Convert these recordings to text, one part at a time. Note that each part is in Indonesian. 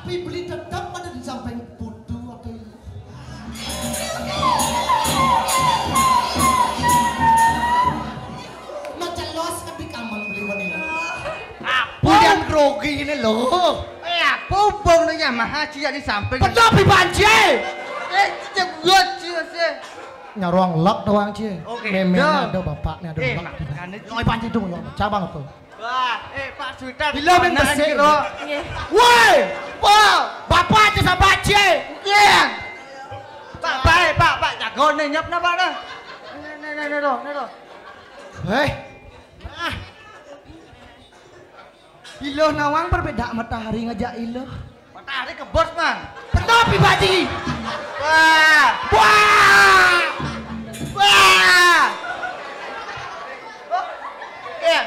Tapi beli tetap ada di samping putu atau macam los tapi kaman beli wanita. Apa yang grogi ini loh? Apa hubung dengan Yamaha Cia di samping? Tapi banjir. Cegot Cia sih. Nyaruang lak doang cie. Oke. Memangnya ada bapaknya ada Eh, lak. makanya Loi pancing dong, cabang apa? Wah, Pak Suitar. Bila main besek. Nggih. Woi, bapak aja sama cie. Iya. Pak, jago nih nyap napa dah? Nih doh. Hei. Iloh nawang berbeda matahari ngajak iloh. Matahari ke bos man. Tapi baji. Wah. Iya.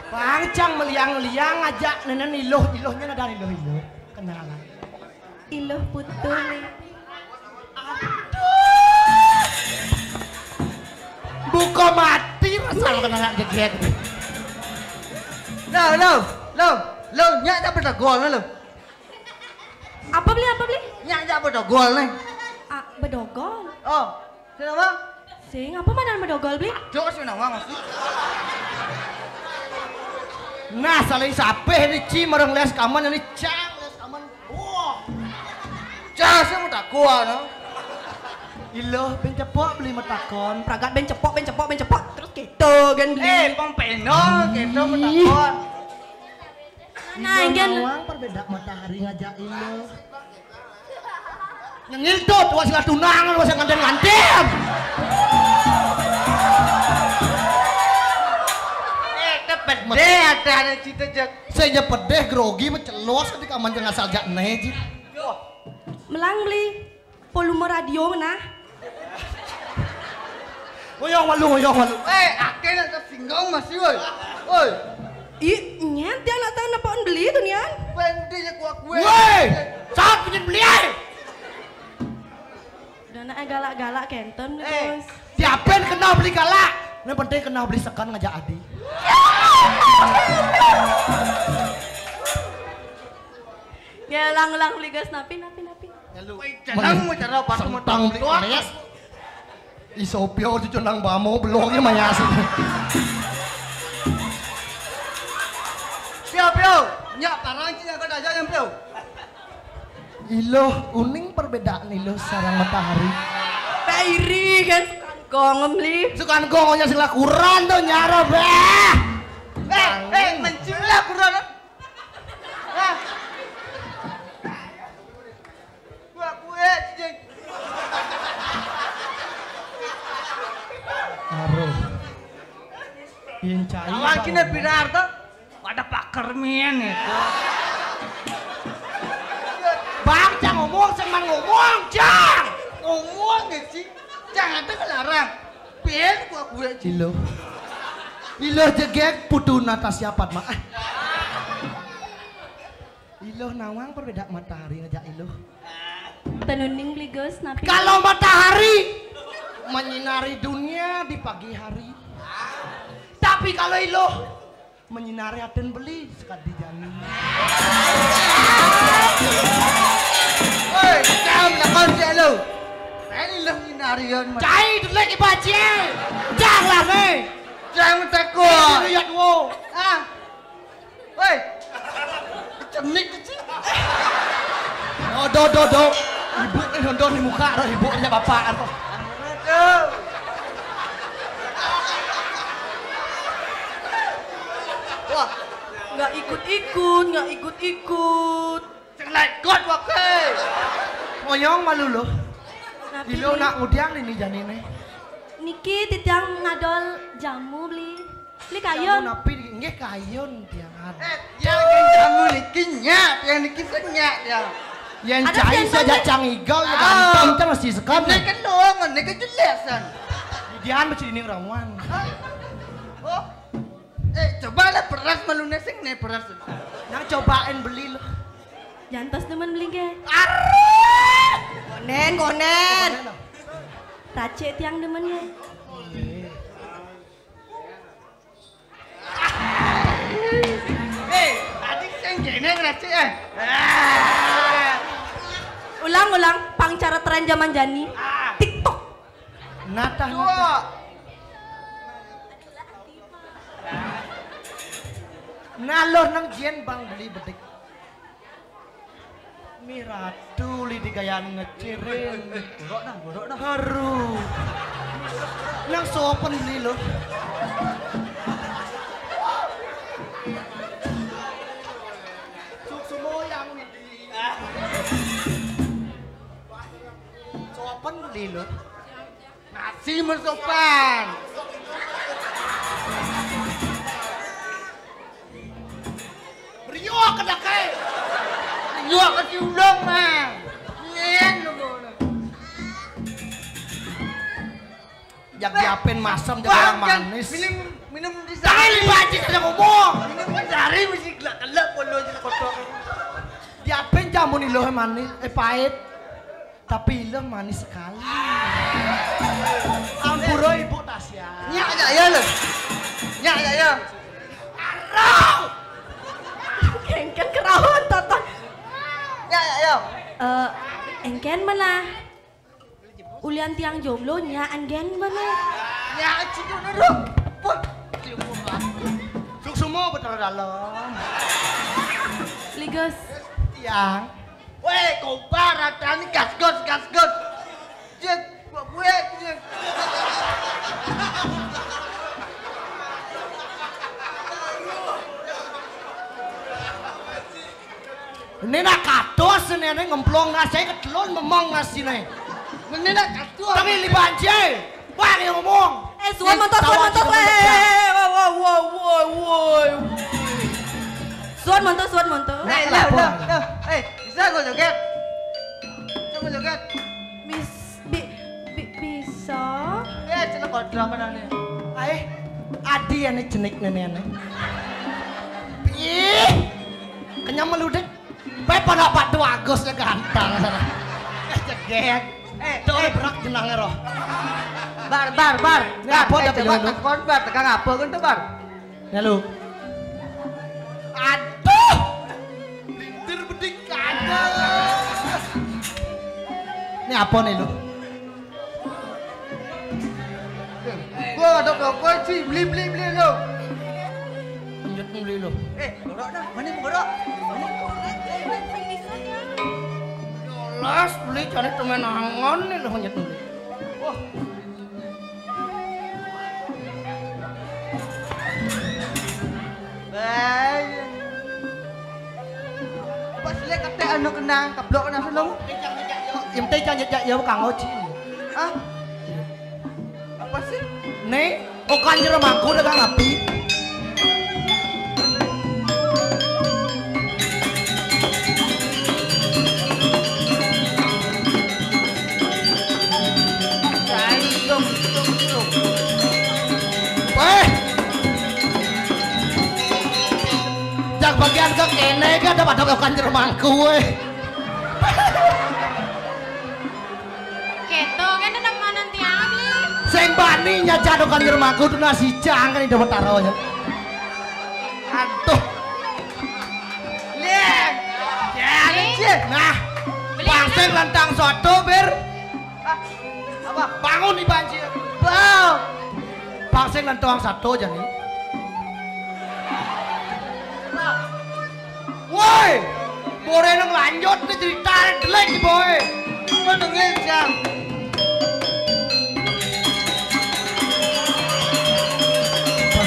Pangcang meliang-liang ngajak nenen ilohnya ada iloh. Kenalan. Iloh putu nih. Buka mati masalah kenalan jeget. Lo, nyak tak pada gol lo. Apa beli? Nyak tak pada gol nih. Ah, bedogol. Oh, kenapa? Sing apa mana bedogol beli? Jok sih nawang masih. Nah, saling sapeh ni ci marang les kaman ni cang les kaman. Wah. Cah sih mau tak gol no. Iloh ben cepok beli metakon. Pragat ben cepok. Terus gitu kan beli. Pompeno, gitu mau tak gol. Nah, kan. Nawang berbeda matahari ngajak iloh. Nyengil tuh, wah sila tunangan, wah sila ngandem. Pedeh ada cita jak. Saya pedeh grogi mencelos ketika man jangan asal jak neji. Melang beli. Volume radio mana? Oyong malu. Akhirnya tersinggung masih woi. Woi. Ih, nyet dia nak tahu napaan beli tu nian. Pendeknya kuat gue. Woi, saat punya beli ay. Udah nak galak-galak kenten bos. Siapain kenal beli galak? Yang penting kenal beli sekan ngajak adi. Ya ulang beli gas napi. Jangan mau cara apa tuh Sentang beli kalias. Isopio cucu nang bamo belongnya mayas. Siap yo. Nyak parang cina kau dah yang yo. Iloh uning perbedaan iloh sarang matahari. Pairi kan kong beli. Sukan gongonya sila kurang tuh nyara beh. Mencilah kurang. Gue cing. Aduh. Pincai. Awak kena birar tuh. Ada pakar mien itu. Bang, jangan ngomong, cuman ngomong, Cang. Ngomong sih. Jangan ada kelarang. Pien gue cing. Iloh jegek putu nata siapat mah. Iloh nawang berbeda matahari ngajak iloh. Tenuning beli gas napi. Kalau matahari menyinari dunia di pagi hari. Tapi kalau iloh menyinari aden beli sekali jamin. Woi, kamu nak konser lo. Ini lah minarian. Cai dulu ibaje. Janganlah nih. Jangan takut. Lihat wo. Woi. Cenik kecil. Do. Ibu ini nonton di muka, ibunya bapak. Aduh. Wah, Nggak ikut. celai kot wakai. Moyong malu loh. Napi Iloh beli. nak ngudiang ini janine. Niki titiang ngadol jamu beli. Beli Kayon kayon. napi nggih kayon tiang ada. Yang kamu nikinya, yang nikisnya ya. Yang Ada cai pian saja sampai- cangigau ya ganteng cang masih sekan. Ini kan doang, ini kan jelasan. Dian macam ini ramuan. Oh, coba lah beras malunya sing nih beras. Yang cobain beli loh. Jantas teman beli ke. Konen. Race tiang demen ya. Tadi sing gini ngerti ulang pangcara tren zaman jani. TikTok. Natah. Nalor nang jen bang beli bedik. Miratu li digayaan ngecirin. Borok nah. Haru. Nang sopan beli lo. Semua yang sopan beli lo. Nasi mensopan. Brio kena kai. Nyuak ke ciulong mah. Nyen lu. Jak diapin masam jadi orang manis. Minum di Tali bajik aja ngomong. Minum di sari mesti gelak-gelak polo jadi kotor. Diapin jamu nih loh manis, pahit. Tapi ileng manis sekali. Ampuro ibu Tasya. Nyak aja ya lu. Nyak aja ya. Arau. Engken kerawat tonton. Nyak aja ya. Engken mana? Ulian tiang jomblo nya engken mana? Nyak cicu duduk. Pun. Suk semua betul dalam. Ligus. Tiang. Weh, kompa rata ni gasgos. Cek, buat gue cek. Ini nak kados ini ngemplong nasi ketelon memang nasi nih. Ini nak kasut. Tapi li banci. Wah dia ngomong. Suan montot. Woi. Suan montot. Bisa gue joget. Coba joget. Bisa. Cina kodrak kan nih. Adi yang jenik nenek. Ih, kenyang meludek. Baik pada Pak Agus ya ganteng. Cegek. Tuh berak jenangnya roh. Bar. Ini apa dah pilih lu? Bar, tegang apa kan tuh bar? Ya lu. Aduh. Lintir bedik ada. Ini apa nih lu? Gua ada apa sih? Beli lu. Lanjut beli lu. Borok dah. Mana borok? Las beli cari temen angon nih lu lanjut beli. Wah. Pas lihat kata anu kena kablok kena selong. Im teh jangan jajak ya Kang Oci. Ah? Apa sih? Nih, okan jero mangku dagang api. Jak bagian ke kene kan ada pada okan jero mangku we. Keto kan ada mana tiang beli? Sing bani nyajak okan jero mangku tuh nasi jang kan dapat taruhnya. Aduh. Lihat. Ya, Nah, pasir lentang soto bir. Apa? Bangun nih banjir. Bau. Pasir lentang satu aja nih. Woi, boleh nang lanjut nih cerita delek nih boy. Mana ngejam?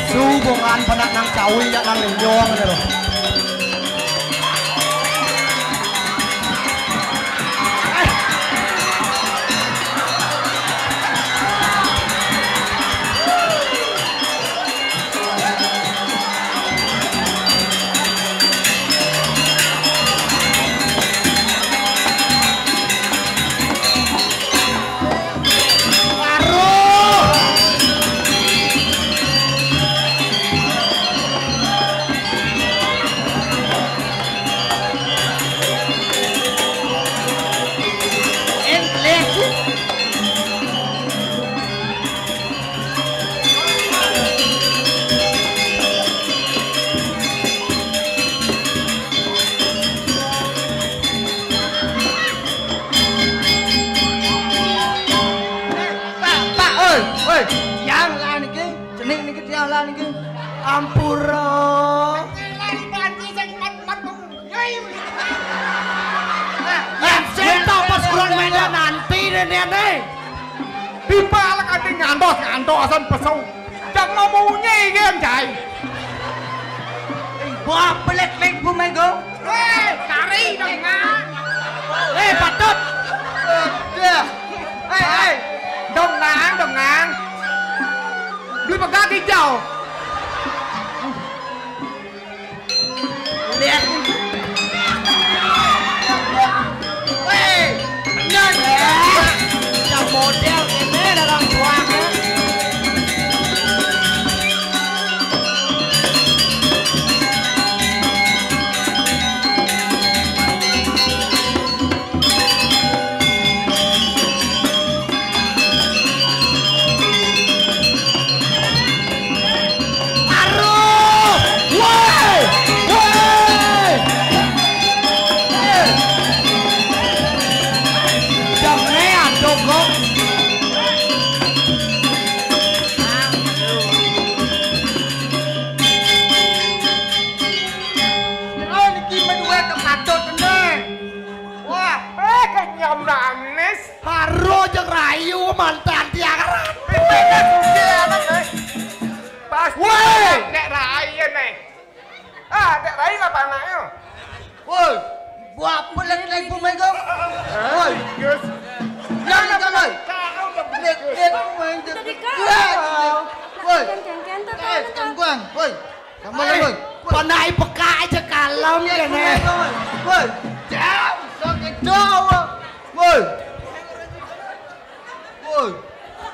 Hubungan penak nang cawi ya nang lenyong nih loh. Ampura. Ngelani bantu sing mat-mat nyai. Yang senta pas kurang medan nanti nih. Dipalak ati ngantos-ngantosan pesu. Jang mau nyai ge jai. Wah, pelik-pelik bumego. Cari dong ngang. Patut. Đồng ngang. Beli pegang hijau. Lihat. Weh, nyanyi. Yang model ini dalam buahnya. Haro jeung rayu mantan tiaran. Pas nek rai nih. Nek rai apa anaknya? Woi, buat pelik-pelik bumego. Woi, yes. Jangan woi. Pelik-pelik bumego. Woi. Tungguan, woi. Kamu woi. Panai peka aja kalem kene. Woi. Jauh, sok jauh. Woi. Woi.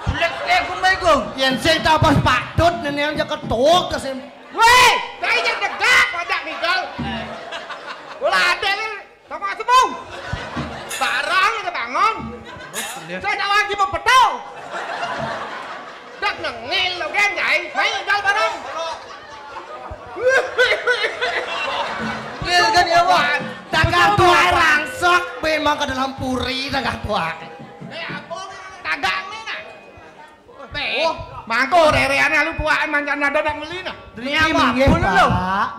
Pelik-pelik bumego. Yang senta pas patut nenek aja ketuk kesim. Weh, saya yang degak pajak nikal. Bola ada ni, sama semua. Barang kita bangun. Saya tak lagi mempetul. Tak nengil lo kan jai, main nikal barang. Ngil kan ya wan. Dagang tua rangsok memang ke dalam puri dagang tua. Dagang ni nak. Oh, mangko rereane lu puake mancan ada nak meli nah. Ini nggih, Pak.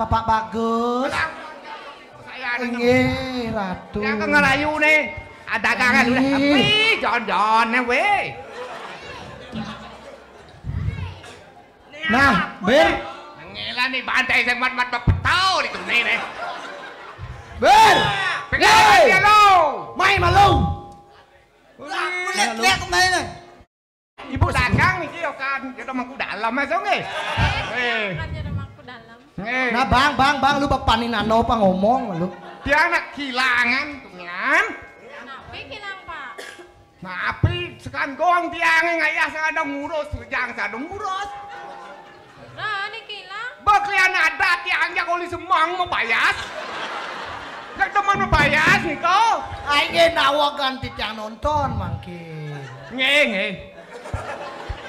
Bapak bagus. Saya nggih, Ratu. Yang ngerayu nih. Ada dagangan udah. Tapi jon-jon weh. Nah, Ber. Ngelan nih bantai sing mat-mat petau di tune nih. Ber. Pegang dia lo. Main malu. Lihat main nih. Ibu dagang nih kio kan, kita mangku dalam masuk nih. Kan jadi mangku dalam. Nah, bang, lu bapak nano apa ngomong lu? Dia anak kilangan tuh kan. Napi kilang pak. Napi sekan gong tiangnya ngayah sadang ngurus, jang sadang ngurus. Nah, ini kilang. Baklian ada tiangnya kalau semang mau bayas. Gak teman mau bayas nih kau. Aing nawa ganti tiang nonton mangkin. Nge.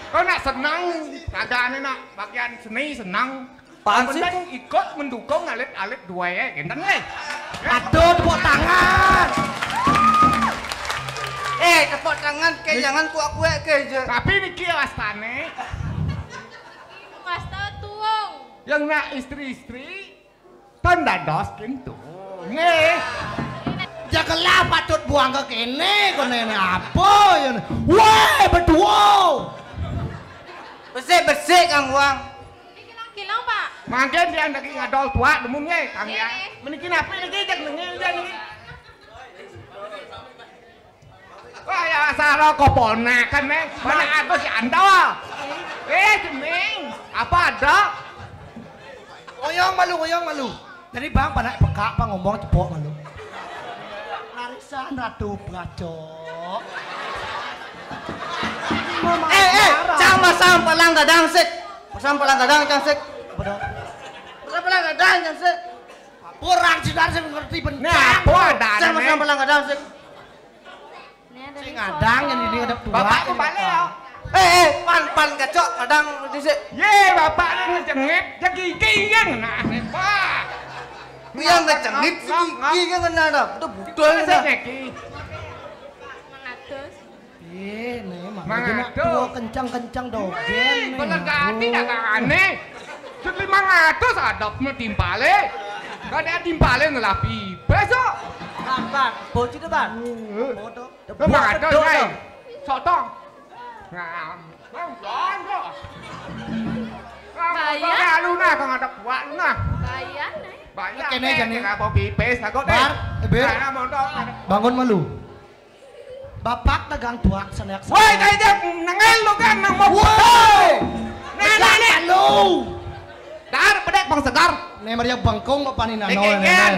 Kau nak senang, kagak nak bagian seni senang. Penting ikut mendukung alit-alit dua ya, genten nih. Aduh, tepuk tangan. Tepuk tangan ke jangan kuak-kuak ke. Tapi ini kias tane. Mas tuung. Yang nak istri-istri, tanda dos kintu. Nge. Jagalah patut buang ke kene, kene apa ya? Wah, berdua. Bersih kang Wang. Kilang pak. Mungkin dia lagi ngadol tua demunnya kang ya. Iya. Meniki napa lagi jak nengil dia nih. Wah ya saro koponakan nih. Mana aku si Ando. Jeming. Apa ada? Oyong malu. Jadi bang pada peka apa ngomong cepok malu. Larisan Ratu Bacok. Pasang palang gadang sik. Pasang palang gadang sik. Betul. Pasang palang gadang sik. Kurang sidar sing ngerti bener. Nah, apa ada? Pasang palang gadang sik. Sing ngadang yang ini ngadep tua. Bapak kembali ya. Pan kacok kadang dhisik. Ye, bapak ini cengit, jadi kiyang nah, Pak. Yang ngecengit iki kan ngena dah. Itu budal Saya dah. ki. Mengatus. Nih, Mangatus. tua kencang-kencang dogen. Bener ganti dagangannya. Sut 500 adap timpale. Kan dia timpale ngelapi. Besok. Bang, bocil tuh bang. Bodoh. 500 hai. Sotong. Ngam. Bang, jangan kok. Bayar. Lu nah kang ada kuat lu nah. Bayar nih. Bayar. Kene aja nih. Enggak mau pipis aku deh. Bar, Bir. Nah, mondok. Bangun malu. Bapak dagang tuak senek. Woi, kayaknya nengel lu kan nang mau. Woi. Nenek. Lu. Dar pedek bang segar. Nih Maria bangkong bapak ni nano. Kengkengan.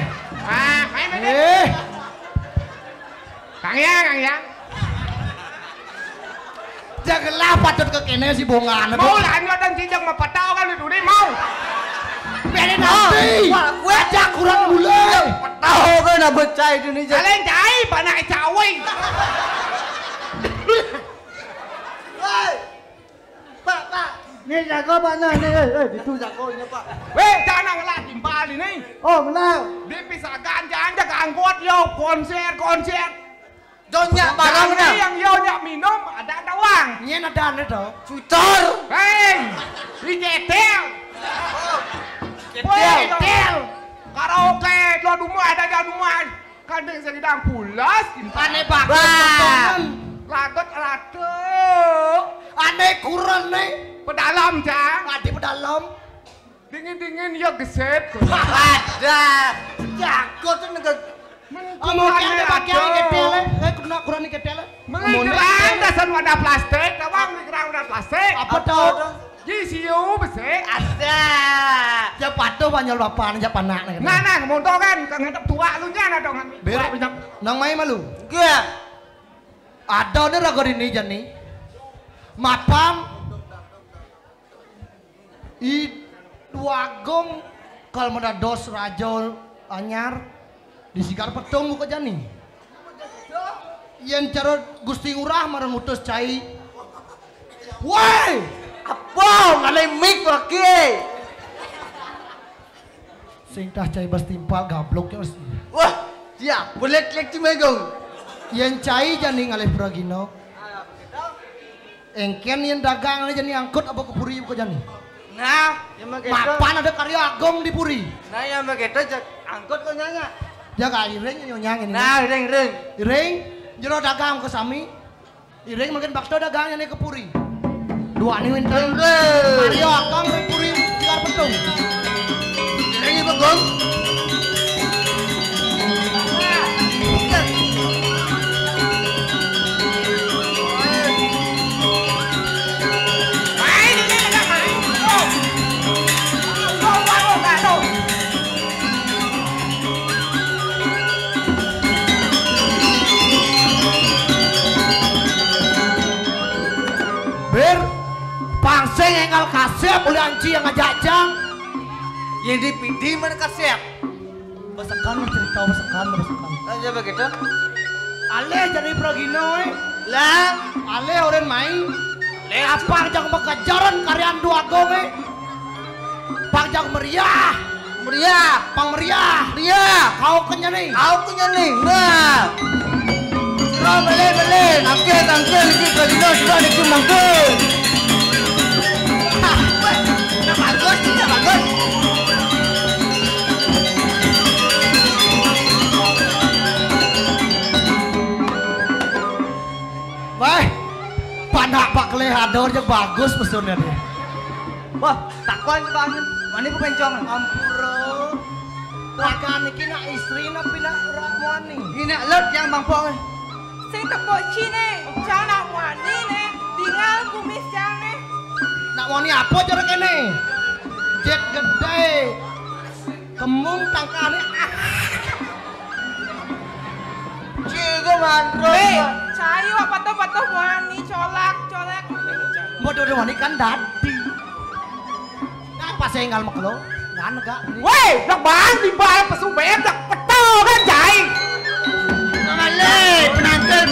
Ah, main main. Eh. Kang ya. Janganlah patut ke kene si bongan. Mau lah ngadang cijang mah patau kan itu deh mau. Biarin nanti. Gue ajak kurang mulai. Tahu kan nak becai itu nih. Kalian cai panak cawe. Pak. Nih jago mana nih? Itu jagonya pak. Weh, jangan ngelah timpal ini. Oh benar. Dipisah jangan jaga angkot yo konser. Jonya barang Jangan yang yo nyak minum ada uang. Nyen ada ane tau. Cucor. Hei, di cetel. Cetel. Karaoke, lo rumah ada rumah. Kadang sedang pulas, Ane bagus. lagot. Ane kurang nih. Pedalam jang. Adi pedalam. Dingin ya geset. Ada. Jago tuh negara. Mungkin ada pakai ketele. Kena kurang nih ketele. Mengerang dasar wadah plastik, tawang mengerang wadah plastik. Apa tau? Jisiu besek. Ada. Ya patuh banyol bapak nih panak nih. Nah, montok kan, kang ngadep tua lu nya dong. Bir, nang main malu. Gue. Ada nih ragu ini jani. Mapam. I dua gong kalau mana dos rajol anyar disigar petung muka jani. Yang cara Gusti Ngurah marang utus cai. Woi, Apa? Ngalai mic lagi. sing tah cai bas timpal gablok ya. Wah, dia boleh klik di megong. Yang cai jani ngalih pragino. Engken yang dagang jani angkut apa ke puri muka jani. Nah, yang begitu. Mapan ada karya agong di puri. Nah, yang begitu angkut kau nyanya. Jaga iring nyonyang ini. Nah, ring. Iring jero dagang ke sami. Iring makin bakso dagangnya nih ke puri. Dua nih winter. Mario agong ke puri sigar petung. Ring itu gong. Main ini enggak main. Go. Bir pangsing enggal kasep oleh anci yang ngajajang. Yang di PD mana kasih? Basakan cerita basakan. Nah, yang begitu. Ale jadi pragino Lah, Ale orang main. Apa jang bekejaran karyaan dua gong Pangjang meriah. Pang meriah. Kau kenya nih. aku nih. Nah. Beli. Angkel lagi kalino sudah dikumangkel. Bagus. Wah, panak pak kelehador yang bagus pesunnya dia. Wah, takwan banget. Mana ku pencong? Ampuro. Rakan iki nak istri na pina ramwani. Ini lot yang mampu. Sing tepuk cine, jang nak wani nih, tinggal kumis jang nih. Nak wani apa cara kene? Jet gede. Kemung tangkane Cigo mandro. Cayu apa tuh wani, colak. bodoh wani kan dadi. Apa senggal maklo? Ngan gak? Woi, dak bang timbal pesu bem dak peto kan cai. Ngalai, penangkel,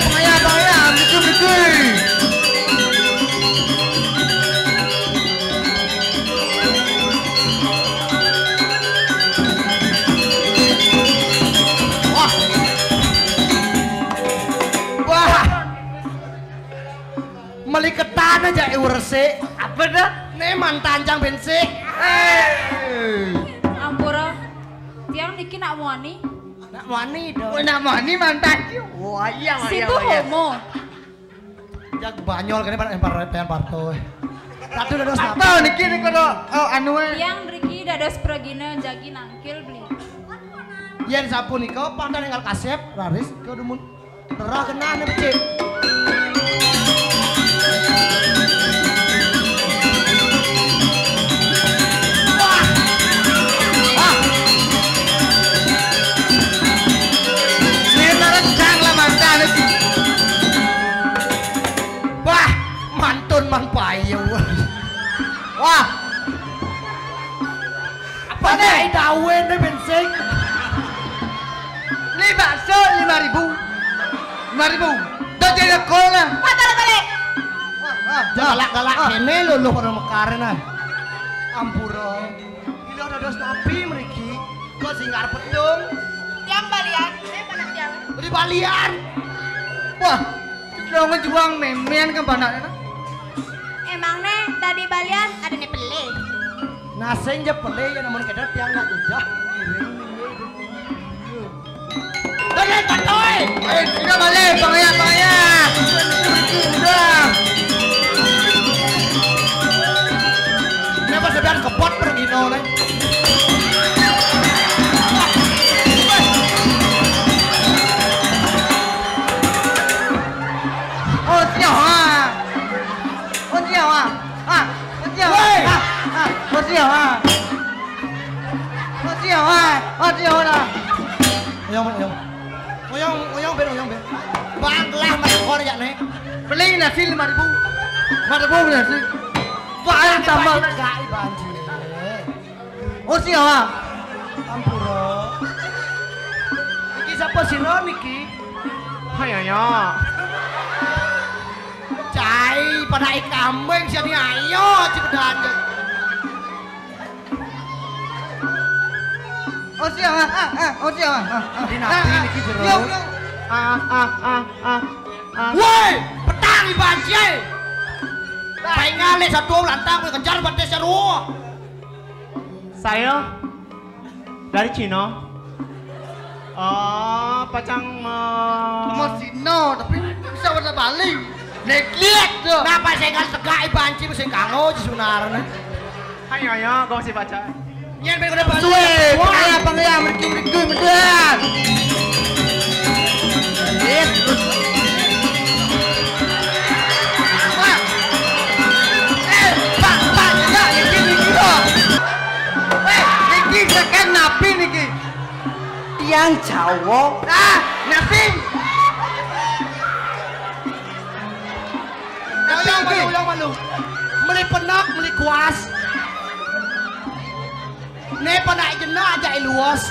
pengaya, mikir. Wah, meliketan aja urse. Apa dah? Nih mantan jang bensik. Ampura. Tiang niki nak wani. Nak wani dong. Nak wani mantan. Wah iya. Situ homo. Jak banyol kene pengen parto. Tatu udah dos Apa niki kalau anu Tiang mriki dados pragina jagi nangkil beli. Yen sapu nika pandan enggal kasep raris ke dumun. Derah kenane becik. Wah, mantun man payu. Wah. Apa nih dawen nih bensik? Ini bakso 5.000. 5.000. Dah jadi kola. Balik. Galak-galak kene lho pada mekaren ah. Ampura. Ini ada dos nabi mriki. Kok sing arep pedung? Tiang balian. Panas tiang. Beli balian. Wah, lo ngejuang memen kan banaknya. Emang nih tadi balian ada nih pele. Naseng je pele ya namun kedar tiang nak jejak. Dale patoy. Sudah balik, pangaya. Sudah. Kenapa sedang kebot pergi nih? Oyong ben. Banglah makor ya nih. Beli nasi 5.000. 5.000 nasi. Paling tambah. Enggak banjir. Oh siapa? Ampura. Iki siapa sih niki? Hayanya. Cai pada kambing sih ayo cepetan. Oh siapa? Oh siapa? Di nabi niki jero. Ah. Woi, petang banjir. Baik ngale satu lantang kejar bantai seru. Saya dari Cina. Pacang Masino tapi bisa pada balik. Negliat tuh. Kenapa saya nggak tegak banjir sing kango sebenarnya? Hayanya gak usah baca. Nyen ben udah balik. Suwe, pangaya meriki medan. Kan napi niki. Tiang Jawa. Napi. Yang malu. Meli penak, meli kuas. Ne panak jenah aja luas.